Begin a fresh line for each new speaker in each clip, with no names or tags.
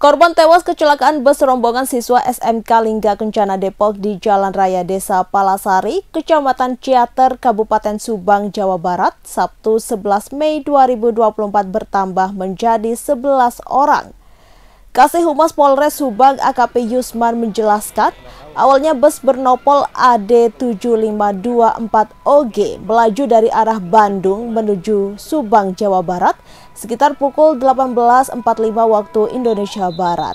Korban tewas kecelakaan bus rombongan siswa SMK Lingga Kencana Depok di Jalan Raya Desa Palasari, Kecamatan Ciater, Kabupaten Subang, Jawa Barat, Sabtu 11 Mei 2024 bertambah menjadi 11 orang. Kasih Humas Polres Subang AKP Yusman menjelaskan, awalnya bus bernopol AD7524OG melaju dari arah Bandung menuju Subang, Jawa Barat sekitar pukul 18.45 waktu Indonesia Barat.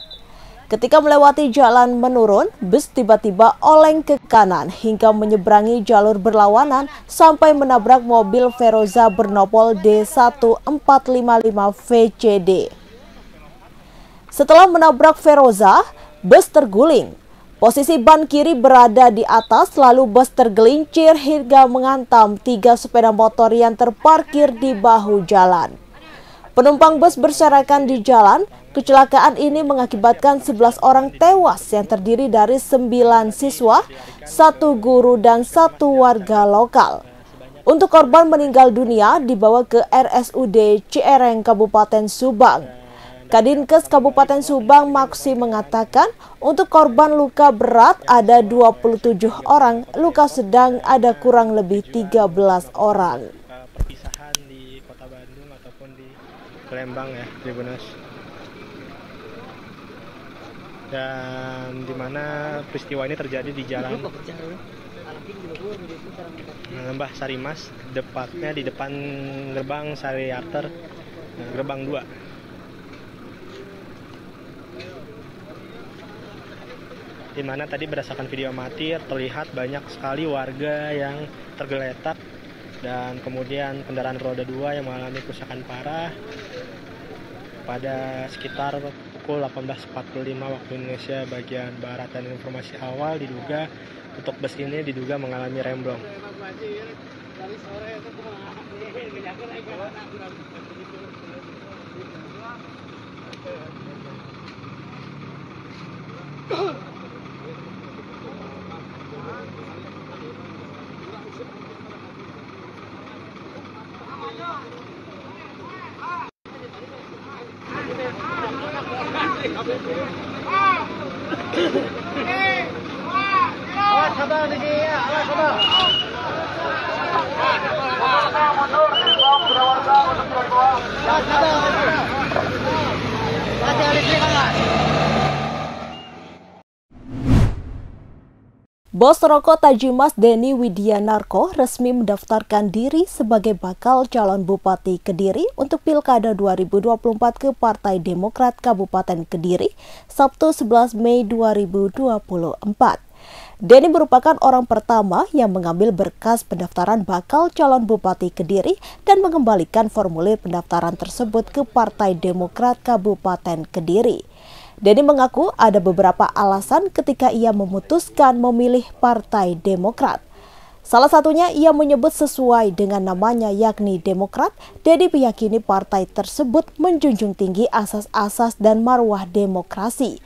Ketika melewati jalan menurun, bus tiba-tiba oleng ke kanan hingga menyeberangi jalur berlawanan sampai menabrak mobil Veroza bernopol D1455VCD. Setelah menabrak Veroza, bus terguling. Posisi ban kiri berada di atas, lalu bus tergelincir hingga menghantam 3 sepeda motor yang terparkir di bahu jalan. Penumpang bus berserakan di jalan. Kecelakaan ini mengakibatkan 11 orang tewas yang terdiri dari 9 siswa, 1 guru, dan 1 warga lokal. Untuk korban meninggal dunia dibawa ke RSUD Ciereng, Kabupaten Subang. Kadinkes Kabupaten Subang Maksi mengatakan untuk korban luka berat ada 27 orang, luka sedang ada kurang lebih 13 orang.
Perpisahan di Kota Bandung ataupun di Palembang ya, Tribunus. Dan di mana peristiwa ini terjadi di jalan Lembah Sarimas, tepatnya di depan gerbang Sariater, gerbang 2. Di mana tadi berdasarkan video amatir terlihat banyak sekali warga yang tergeletak dan kemudian kendaraan roda 2 yang mengalami kerusakan parah. Pada sekitar pukul 18.45 waktu Indonesia bagian barat, dan informasi awal diduga untuk bus ini diduga mengalami remblong.
Awas sabar di sini ya, awas sabar. Mundur, berwarga untuk berdoa. Masih listrik enggak?
Bos rokok Tajimas Denny Widianarko resmi mendaftarkan diri sebagai bakal calon Bupati Kediri untuk Pilkada 2024 ke Partai Demokrat Kabupaten Kediri, Sabtu 11 Mei 2024. Denny merupakan orang pertama yang mengambil berkas pendaftaran bakal calon Bupati Kediri dan mengembalikan formulir pendaftaran tersebut ke Partai Demokrat Kabupaten Kediri. Denny mengaku ada beberapa alasan ketika ia memutuskan memilih Partai Demokrat. Salah satunya ia menyebut sesuai dengan namanya yakni Demokrat. Denny meyakini partai tersebut menjunjung tinggi asas-asas dan marwah demokrasi.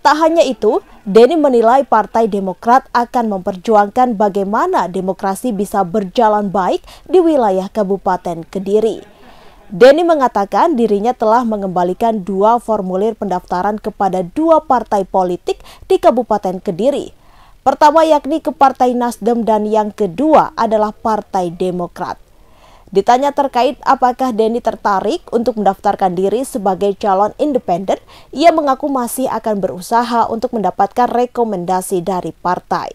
Tak hanya itu, Denny menilai Partai Demokrat akan memperjuangkan bagaimana demokrasi bisa berjalan baik di wilayah Kabupaten Kediri. Denny mengatakan dirinya telah mengembalikan 2 formulir pendaftaran kepada 2 partai politik di Kabupaten Kediri. Pertama yakni ke Partai Nasdem dan yang kedua adalah Partai Demokrat. Ditanya terkait apakah Denny tertarik untuk mendaftarkan diri sebagai calon independen, ia mengaku masih akan berusaha untuk mendapatkan rekomendasi dari partai.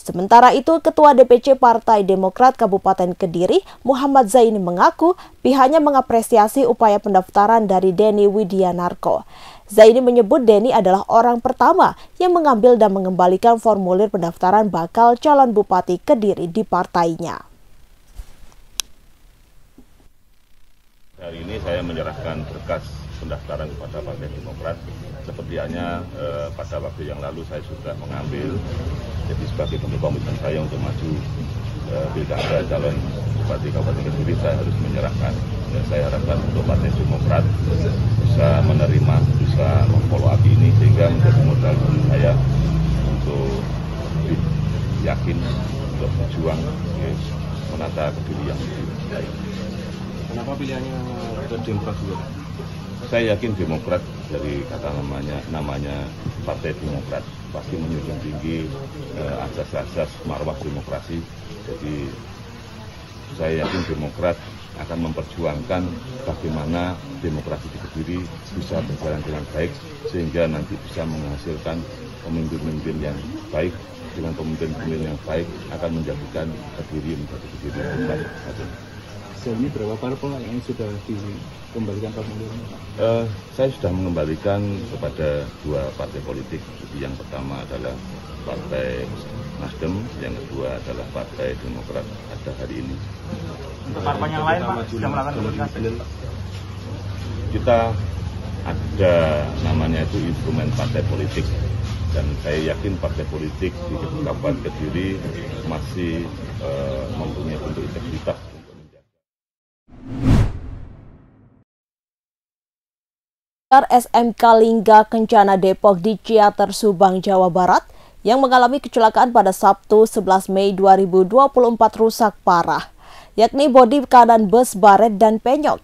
Sementara itu, Ketua DPC Partai Demokrat Kabupaten Kediri, Muhammad Zaini mengaku pihaknya mengapresiasi upaya pendaftaran dari Denny Widianarko. Zaini menyebut Denny adalah orang pertama yang mengambil dan mengembalikan formulir pendaftaran bakal calon Bupati Kediri di partainya.
Hari ini saya menyerahkan berkas pendaftaran kepada Partai Demokrat. Seperti halnya pada waktu yang lalu saya sudah mengambil, jadi sebagai bentuk komitmen saya untuk maju pilkada calon Bupati Kabupaten Kediri, saya harus menyerahkan. Dan saya harapkan untuk Partai Demokrat bisa menerima, bisa memfollow up ini sehingga menjadi modal bagi saya untuk yakin untuk berjuang menata Kediri yang lebih baik.
Kenapa pilihannya ke Demokrat juga?
Saya yakin Demokrat dari kata namanya Partai Demokrat pasti menjunjung tinggi asas-asas marwah demokrasi. Jadi saya yakin Demokrat akan memperjuangkan bagaimana demokrasi di Kediri bisa berjalan dengan baik sehingga nanti bisa menghasilkan pemimpin-pemimpin yang baik. Dengan pemimpin-pemimpin yang baik akan menjadikan Kediri menjadi Kediri yang baik.
Sejauh ini berapa parpol yang sudah dikembalikan formulirnya?
Saya sudah mengembalikan kepada 2 partai politik. Jadi yang pertama adalah Partai Nasdem, yang kedua adalah Partai Demokrat ada hari ini.
Untuk parpol yang lain Pak, sudah melakukan komunikasi?
Kita ada namanya itu instrumen partai politik. Dan saya yakin partai politik di Kabupaten Kediri masih mempunyai bentuk integritas.
SMK Lingga Kencana Depok di Ciater, Subang, Jawa Barat yang mengalami kecelakaan pada Sabtu 11 Mei 2024 rusak parah, yakni bodi kanan bus baret dan penyok.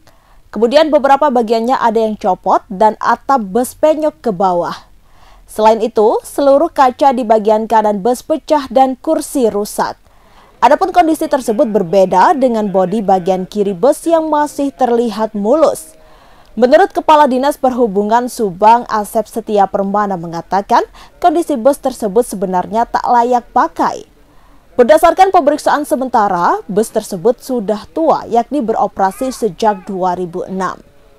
Kemudian beberapa bagiannya ada yang copot dan atap bus penyok ke bawah. Selain itu, seluruh kaca di bagian kanan bus pecah dan kursi rusak. Adapun kondisi tersebut berbeda dengan bodi bagian kiri bus yang masih terlihat mulus. Menurut Kepala Dinas Perhubungan Subang, Asep Setia Permana mengatakan kondisi bus tersebut sebenarnya tak layak pakai. Berdasarkan pemeriksaan sementara, bus tersebut sudah tua, yakni beroperasi sejak 2006.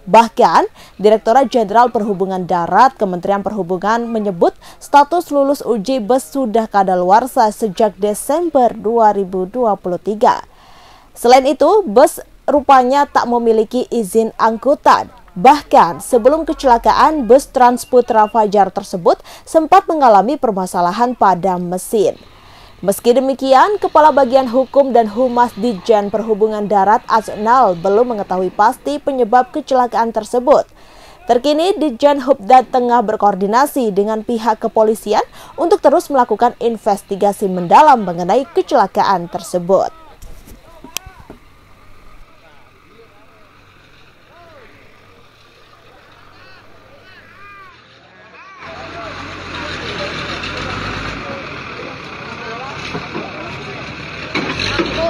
Bahkan, Direktorat Jenderal Perhubungan Darat Kementerian Perhubungan menyebut status lulus uji bus sudah kadaluarsa sejak Desember 2023. Selain itu, bus rupanya tak memiliki izin angkutan. Bahkan, sebelum kecelakaan, bus Transputra Fajar tersebut sempat mengalami permasalahan pada mesin. Meski demikian, Kepala Bagian Hukum dan Humas Ditjen Perhubungan Darat Asnal belum mengetahui pasti penyebab kecelakaan tersebut. Terkini, Ditjen Hubdat tengah berkoordinasi dengan pihak kepolisian untuk terus melakukan investigasi mendalam mengenai kecelakaan tersebut.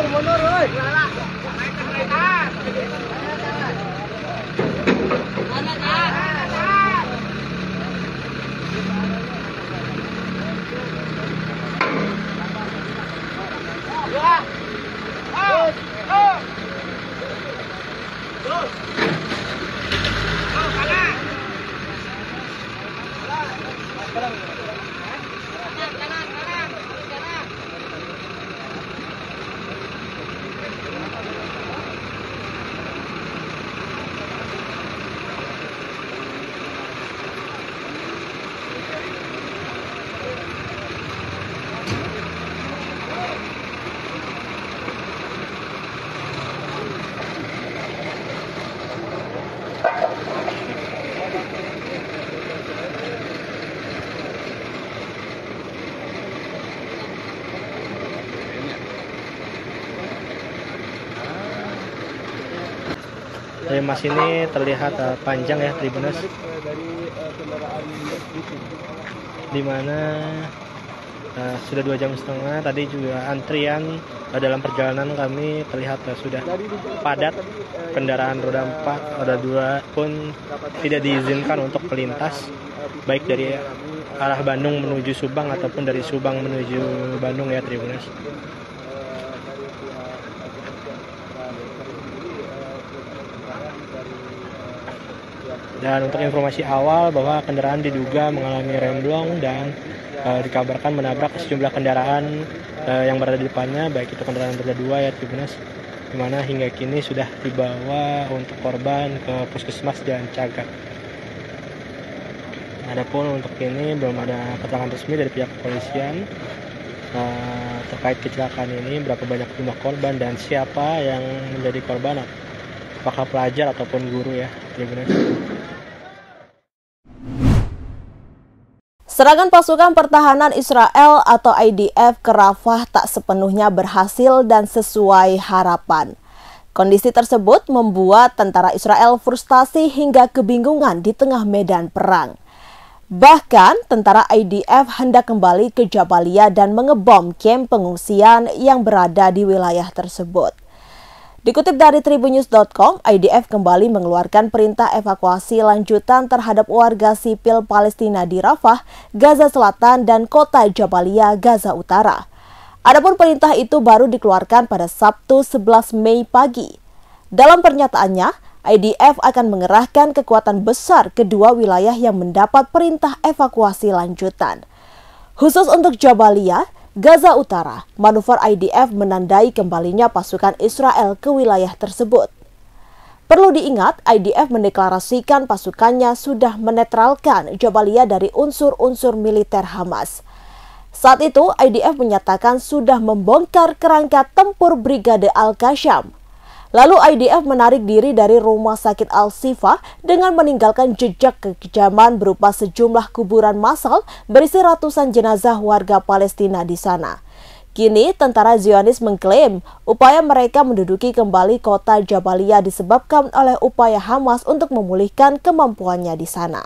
Mundur, woi.
Dari Mas ini terlihat panjang ya Tribuners, di mana sudah 2,5 jam. Tadi juga antrian dalam perjalanan kami terlihat sudah padat. Kendaraan roda 4, roda 2 pun tidak diizinkan untuk melintas, baik dari arah Bandung menuju Subang ataupun dari Subang menuju Bandung ya Tribuners. Dan untuk informasi awal bahwa kendaraan diduga mengalami remblong dan dikabarkan menabrak sejumlah kendaraan yang berada di depannya, baik itu kendaraan roda 2 ya Tribuners, di mana hingga kini sudah dibawa untuk korban ke puskesmas dan Cagak. Adapun untuk ini belum ada keterangan resmi dari pihak kepolisian terkait kecelakaan ini, berapa banyak jumlah korban dan siapa yang menjadi korban, apakah pelajar ataupun guru ya Tribuners.
Serangan pasukan pertahanan Israel atau IDF ke Rafah tak sepenuhnya berhasil dan sesuai harapan. Kondisi tersebut membuat tentara Israel frustasi hingga kebingungan di tengah medan perang. Bahkan, tentara IDF hendak kembali ke Jabalia dan mengebom kamp pengungsian yang berada di wilayah tersebut. Dikutip dari Tribunnews.com, IDF kembali mengeluarkan perintah evakuasi lanjutan terhadap warga sipil Palestina di Rafah, Gaza Selatan, dan kota Jabalia, Gaza Utara. Adapun perintah itu baru dikeluarkan pada Sabtu 11 Mei pagi. Dalam pernyataannya, IDF akan mengerahkan kekuatan besar kedua wilayah yang mendapat perintah evakuasi lanjutan. Khusus untuk Jabalia, Gaza Utara, manuver IDF menandai kembalinya pasukan Israel ke wilayah tersebut. Perlu diingat, IDF mendeklarasikan pasukannya sudah menetralkan Jabalia dari unsur-unsur militer Hamas. Saat itu, IDF menyatakan sudah membongkar kerangka tempur Brigade Al-Qassam. Lalu IDF menarik diri dari rumah sakit Al-Shifa dengan meninggalkan jejak kekejaman berupa sejumlah kuburan massal berisi ratusan jenazah warga Palestina di sana. Kini, tentara Zionis mengklaim upaya mereka menduduki kembali kota Jabalia disebabkan oleh upaya Hamas untuk memulihkan kemampuannya di sana.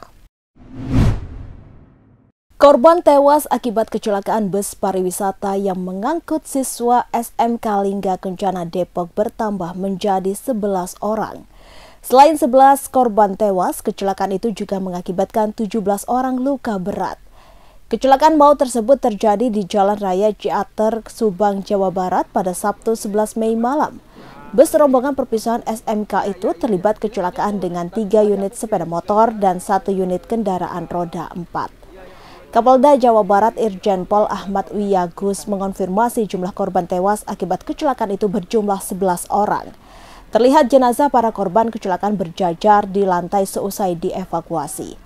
Korban tewas akibat kecelakaan bus pariwisata yang mengangkut siswa SMK Lingga Kencana Depok bertambah menjadi 11 orang. Selain 11 korban tewas, kecelakaan itu juga mengakibatkan 17 orang luka berat. Kecelakaan maut tersebut terjadi di Jalan Raya Ciater, Subang, Jawa Barat pada Sabtu 11 Mei malam. Bus rombongan perpisahan SMK itu terlibat kecelakaan dengan 3 unit sepeda motor dan 1 unit kendaraan roda 4. Kapolda Jawa Barat Irjen Pol Ahmad Wiyagus mengonfirmasi jumlah korban tewas akibat kecelakaan itu berjumlah 11 orang. Terlihat jenazah para korban kecelakaan berjajar di lantai seusai dievakuasi.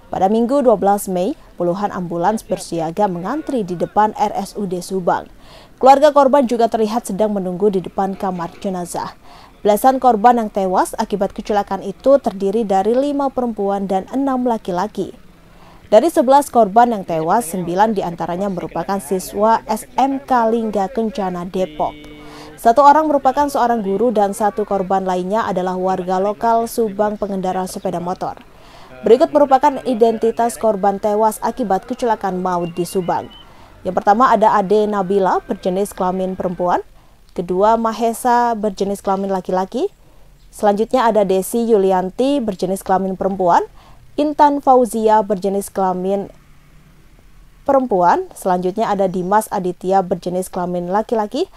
Pada Minggu 12 Mei, puluhan ambulans bersiaga mengantri di depan RSUD Subang. Keluarga korban juga terlihat sedang menunggu di depan kamar jenazah. Belasan korban yang tewas akibat kecelakaan itu terdiri dari 5 perempuan dan 6 laki-laki. Dari 11 korban yang tewas, 9 diantaranya merupakan siswa SMK Lingga Kencana Depok. 1 orang merupakan seorang guru dan 1 korban lainnya adalah warga lokal Subang pengendara sepeda motor. Berikut merupakan identitas korban tewas akibat kecelakaan maut di Subang. Yang pertama ada Ade Nabila berjenis kelamin perempuan, kedua Mahesa berjenis kelamin laki-laki, selanjutnya ada Desi Yulianti berjenis kelamin perempuan, Intan Fauzia berjenis kelamin perempuan, selanjutnya ada Dimas Aditya berjenis kelamin laki-laki,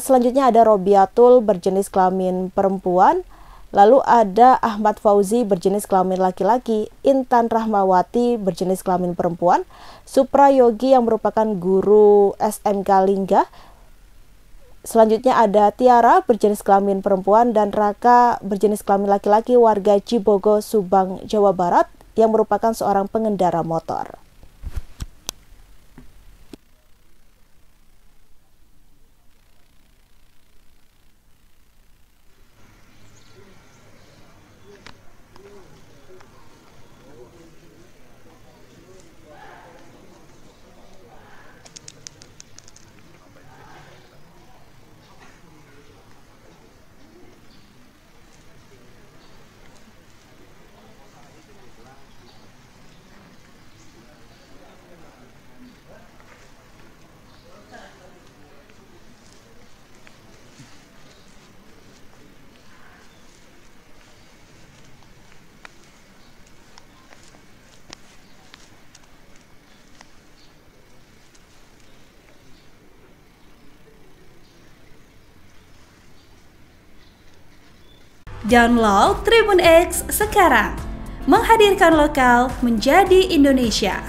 selanjutnya ada Robiatul berjenis kelamin perempuan, lalu ada Ahmad Fauzi berjenis kelamin laki-laki, Intan Rahmawati berjenis kelamin perempuan, Suprayogi yang merupakan guru SMK Lingga, selanjutnya ada Tiara berjenis kelamin perempuan dan Raka berjenis kelamin laki-laki warga Cibogo, Subang, Jawa Barat yang merupakan seorang pengendara motor.
Download Tribun X sekarang, menghadirkan lokal menjadi Indonesia.